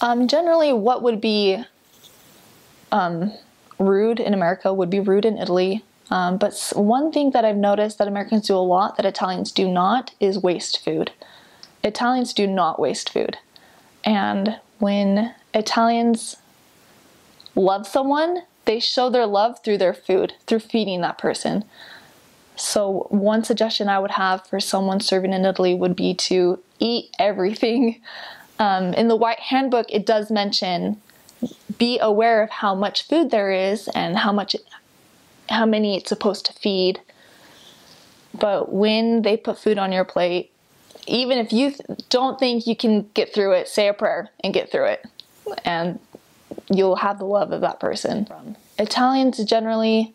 Generally, what would be rude in America would be rude in Italy. But one thing that I've noticed that Americans do a lot that Italians do not is waste food. Italians do not waste food. And when Italians love someone, they show their love through their food, through feeding that person. So one suggestion I would have for someone serving in Italy would be to eat everything. In the White Handbook, it does mention be aware of how much food there is and how many it's supposed to feed. But when they put food on your plate, even if you don't think you can get through it, say a prayer and get through it, and you'll have the love of that person. Italians generally,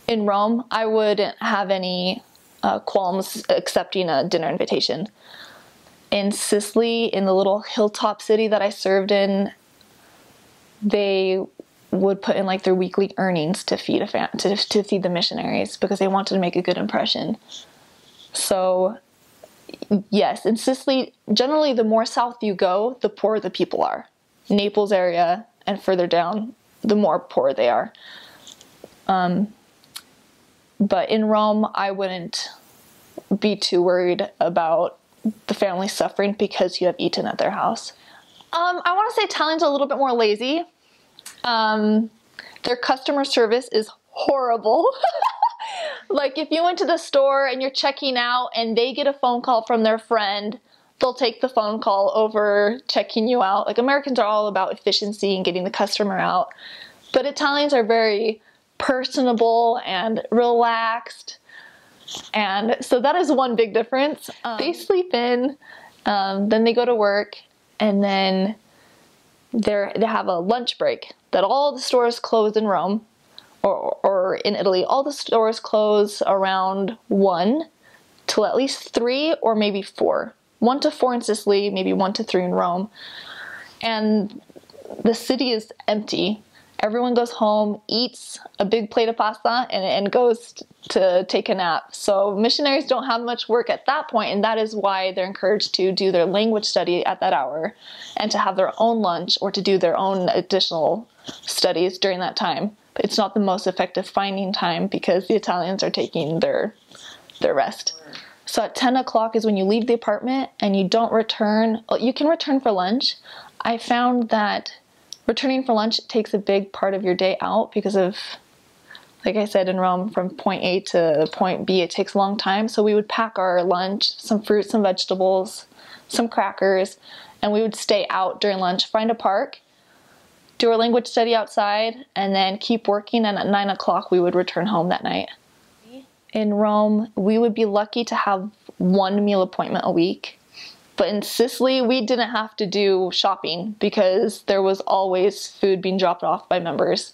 in Rome, I wouldn't have any qualms accepting a dinner invitation. In Sicily, in the little hilltop city that I served in, they would put in like their weekly earnings to feed to feed the missionaries because they wanted to make a good impression. So yes, in Sicily, generally the more south you go, the poorer the people are. Naples area and further down, the more poor they are. But in Rome, I wouldn't be too worried about the family suffering because you have eaten at their house. I want to say Italians are a little bit more lazy. Their customer service is horrible. Like if you went to the store and you're checking out and they get a phone call from their friend, they'll take the phone call over checking you out. Like Americans are all about efficiency and getting the customer out. But Italians are very personable and relaxed. And so that is one big difference. They sleep in, then they go to work, and then they have a lunch break that all the stores close in Rome or in Italy. All the stores close around 1 till at least 3 or maybe 4. 1 to 4 in Sicily, maybe 1 to 3 in Rome. And the city is empty. Everyone goes home, eats a big plate of pasta, and goes to take a nap. So missionaries don't have much work at that point, and that is why they're encouraged to do their language study at that hour and to have their own lunch or to do their own additional studies during that time. But it's not the most effective finding time because the Italians are taking their rest. So at 10 o'clock is when you leave the apartment and you don't return. You can return for lunch. I found that returning for lunch takes a big part of your day out because of, like I said, in Rome, from point A to point B, it takes a long time. So we would pack our lunch, some fruit, some vegetables, some crackers, and we would stay out during lunch, find a park, do our language study outside, and then keep working. And at 9 o'clock, we would return home that night. In Rome, we would be lucky to have 1 meal appointment a week. But in Sicily, we didn't have to do shopping because there was always food being dropped off by members.